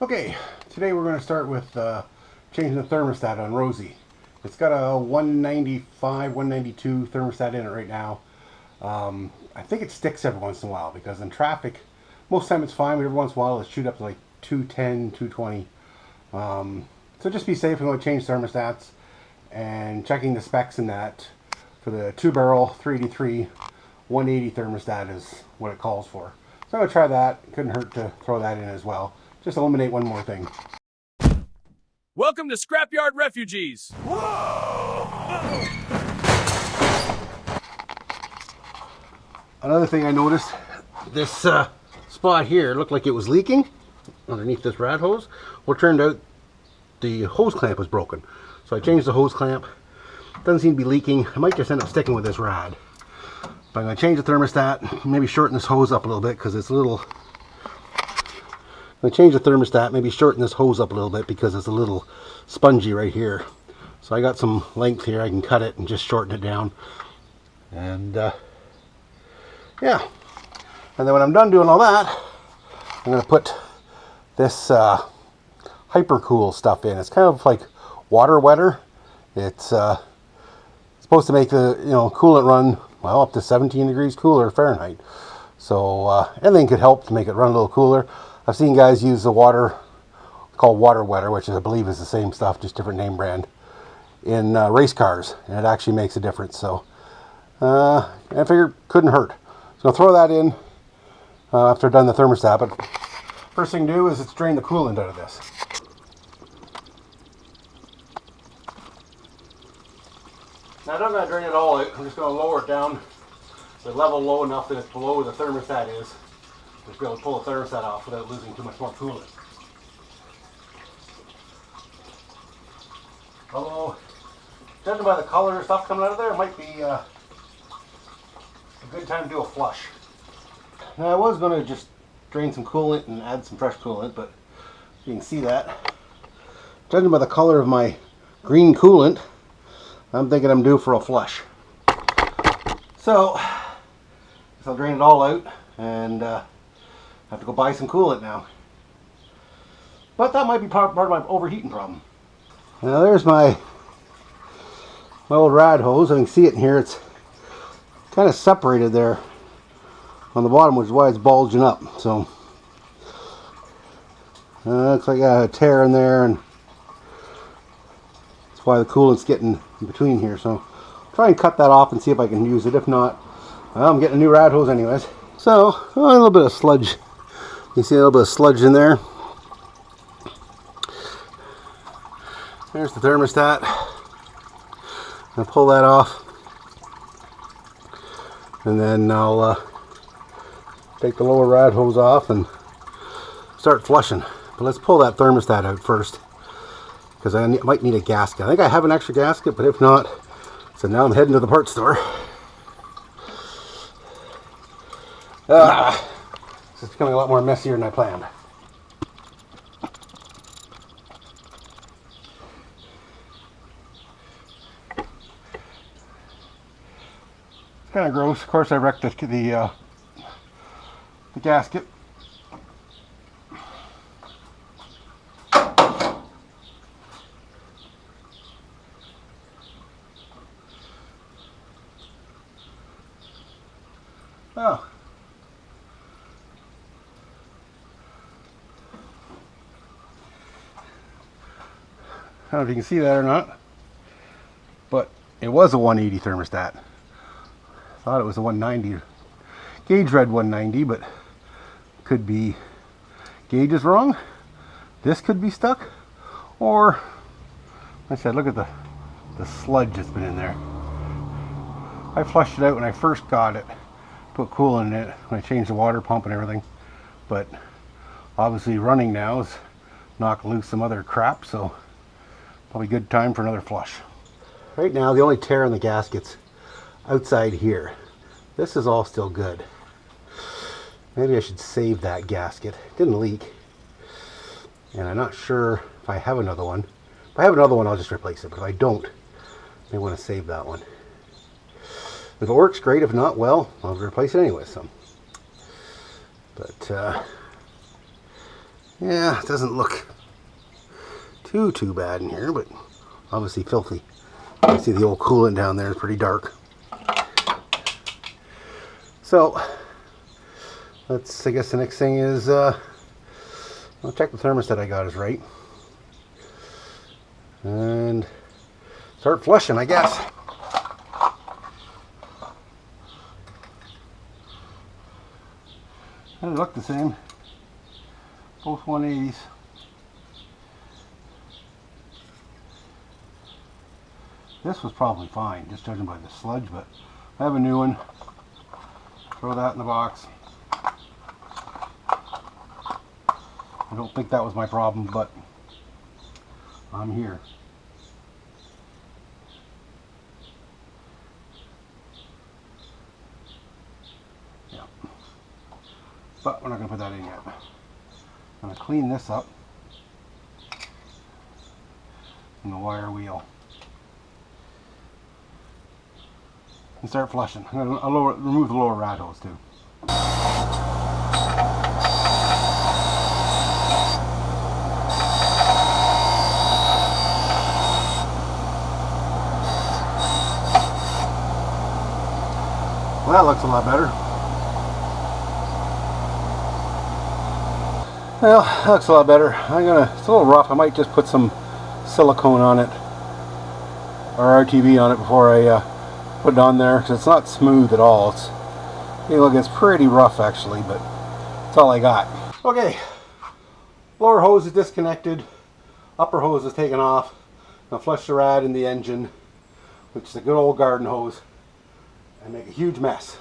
Okay, today we're going to start with changing the thermostat on Rosie. It's got a 195, 192 thermostat in it right now. I think it sticks every once in a while because in traffic, most of the time it's fine, but every once in a while it'll shoot up to like 210, 220. So just be safe and go change thermostats and checking the specs in that for the 2-barrel 383 180 thermostat is what it calls for. So I'm going to try that. It couldn't hurt to throw that in as well. Just eliminate one more thing. Welcome to Scrapyard Refugees. Another thing I noticed, this spot here looked like it was leaking underneath this rad hose. Well, it turned out the hose clamp was broken. So I changed the hose clamp. Doesn't seem to be leaking. I might just end up sticking with this rad. But I'm going to change the thermostat, maybe shorten this hose up a little bit because it's a little... I'm going to change the thermostat, maybe shorten this hose up a little bit because it's a little spongy right here. So I got some length here, I can cut it and just shorten it down. And yeah. And then when I'm done doing all that, I'm going to put this Coool stuff in. It's kind of like water wetter. It's supposed to make the coolant run, well, up to 17 degrees cooler Fahrenheit. So anything could help to make it run a little cooler. I've seen guys use the water called water wetter, which I believe is the same stuff, just different name brand, in race cars, and it actually makes a difference. So I figured couldn't hurt. So I'll throw that in after I've done the thermostat. But first thing to do is drain the coolant out of this. Now I'm not going to drain it all out. I'm just going to lower it down to level low enough that it's below where the thermostat is. Just be able to pull the thermostat off without losing too much more coolant. Although, judging by the color and stuff coming out of there, it might be a good time to do a flush. Now I was going to just drain some coolant and add some fresh coolant, but you can see that. Judging by the color of my green coolant, I'm thinking I'm due for a flush. So, I'll drain it all out and have to go buy some coolant now. But that might be part of my overheating problem. Now there's my old rad hose. I can see it in here. It's kind of separated there on the bottom, which is why it's bulging up. So looks like I got a tear in there, and that's why the coolant's getting in between here. So I'll try and cut that off and see if I can use it. If not, well, I'm getting a new rad hose anyways. So a little bit of sludge. You see a little bit of sludge in there. There's the thermostat. I'll pull that off, and then I'll take the lower rad hose off and start flushing. But let's pull that thermostat out first, because I might need a gasket. I think I have an extra gasket, but if not, so now I'm heading to the parts store. It's becoming a lot more messier than I planned. It's kind of gross. Of course, I wrecked the gasket. Oh. I don't know if you can see that or not, but it was a 180 thermostat. I thought it was a 190. Gauge read 190, but could be gauge is wrong. This could be stuck, or like I said, look at the sludge that's been in there. I flushed it out when I first got it, put coolant in it when I changed the water pump and everything, but obviously running now is knocked loose some other crap, so probably good time for another flush. Right now, the only tear in the gasket's outside here. This is all still good. Maybe I should save that gasket. It didn't leak. And I'm not sure if I have another one. If I have another one, I'll just replace it. But if I don't, I may want to save that one. If it works, great. If not, well, I'll replace it anyway. So, but Yeah, it doesn't look too bad in here, but obviously filthy. You can see the old coolant down there is pretty dark. So let's, I guess the next thing is I'll check the thermostat I got is right. And start flushing, I guess. They look the same. Both 180s. This was probably fine, just judging by the sludge, but I have a new one. Throw that in the box. I don't think that was my problem, but I'm here. Yeah. But we're not going to put that in yet. I'm going to clean this up in the wire wheel and start flushing. I'll remove the lower rat hose too. Well, that looks a lot better. Well, that looks a lot better. It's a little rough. I might just put some silicone on it or RTV on it before I put it on there, because it's not smooth at all. It's pretty rough actually, but that's all I got. Okay, lower hose is disconnected, upper hose is taken off. Now flush the rad in the engine, which is a good old garden hose, and make a huge mess.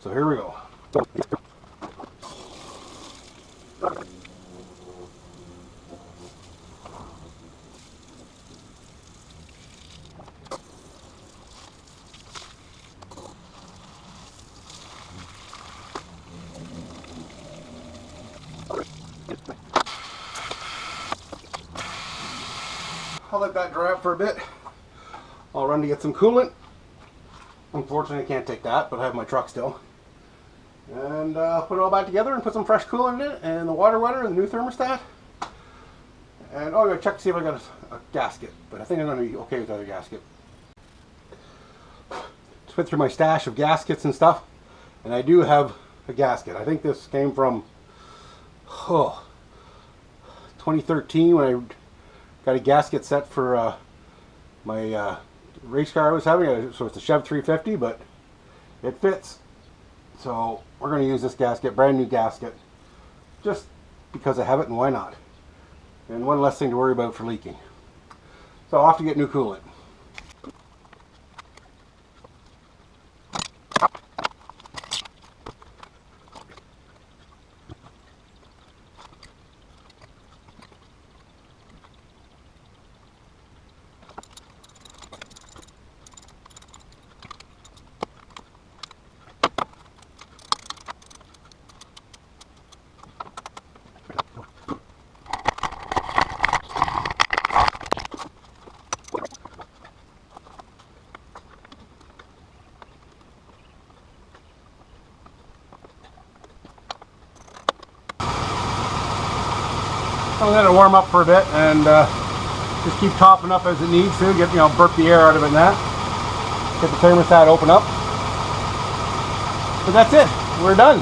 So here we go. I'll let that dry up for a bit. I'll run to get some coolant. Unfortunately, I can't take that, but I have my truck still. And put it all back together and put some fresh coolant in it, and the water wetter and the new thermostat. And I'm going to check to see if I got a gasket, but I think I'm going to be okay with the other gasket. Just went through my stash of gaskets and stuff, and I do have a gasket. I think this came from 2013 when I got a gasket set for my race car I was having. So it's a Chev 350, but it fits. So we're going to use this gasket, brand new gasket, just because I have it, and why not? And one less thing to worry about for leaking. So I'll have to get new coolant. I'm going to warm up for a bit and just keep topping up as it needs to, get, burp the air out of it and that. Get the thermostat open up. But that's it. We're done.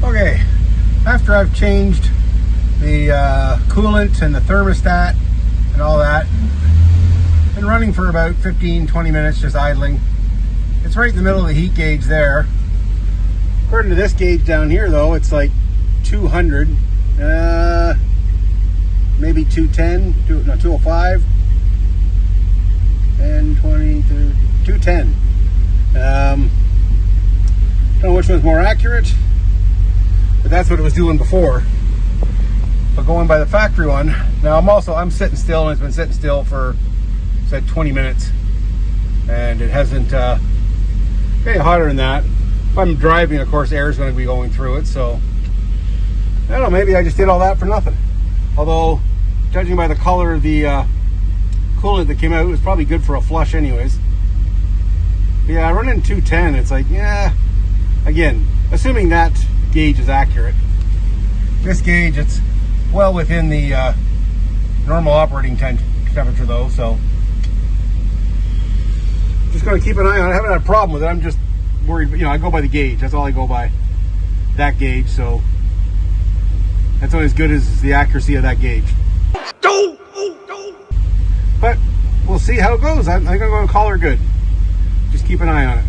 Okay, after I've changed the coolant and the thermostat and all that, been running for about 15-20 minutes just idling. It's right in the middle of the heat gauge there. According to this gauge down here though, it's like 200, maybe 210, 205, and 20 to 210. Don't know which one's more accurate, but that's what it was doing before. But going by the factory one, now I'm sitting still, and it's been sitting still for, said 20 minutes, and it hasn't getting hotter than that. If I'm driving, of course, air is going to be going through it, so I don't know, maybe I just did all that for nothing. Although, judging by the color of the coolant that came out, it was probably good for a flush anyways. But yeah, running 210, it's like, yeah, again, assuming that gauge is accurate. This gauge, it's well within the normal operating temperature though, so just going to keep an eye on it. I haven't had a problem with it. I'm just worried, you know, I go by the gauge. That's all I go by, that gauge. So that's only as good as the accuracy of that gauge. But we'll see how it goes. I think I'm going to call her good. Just keep an eye on it.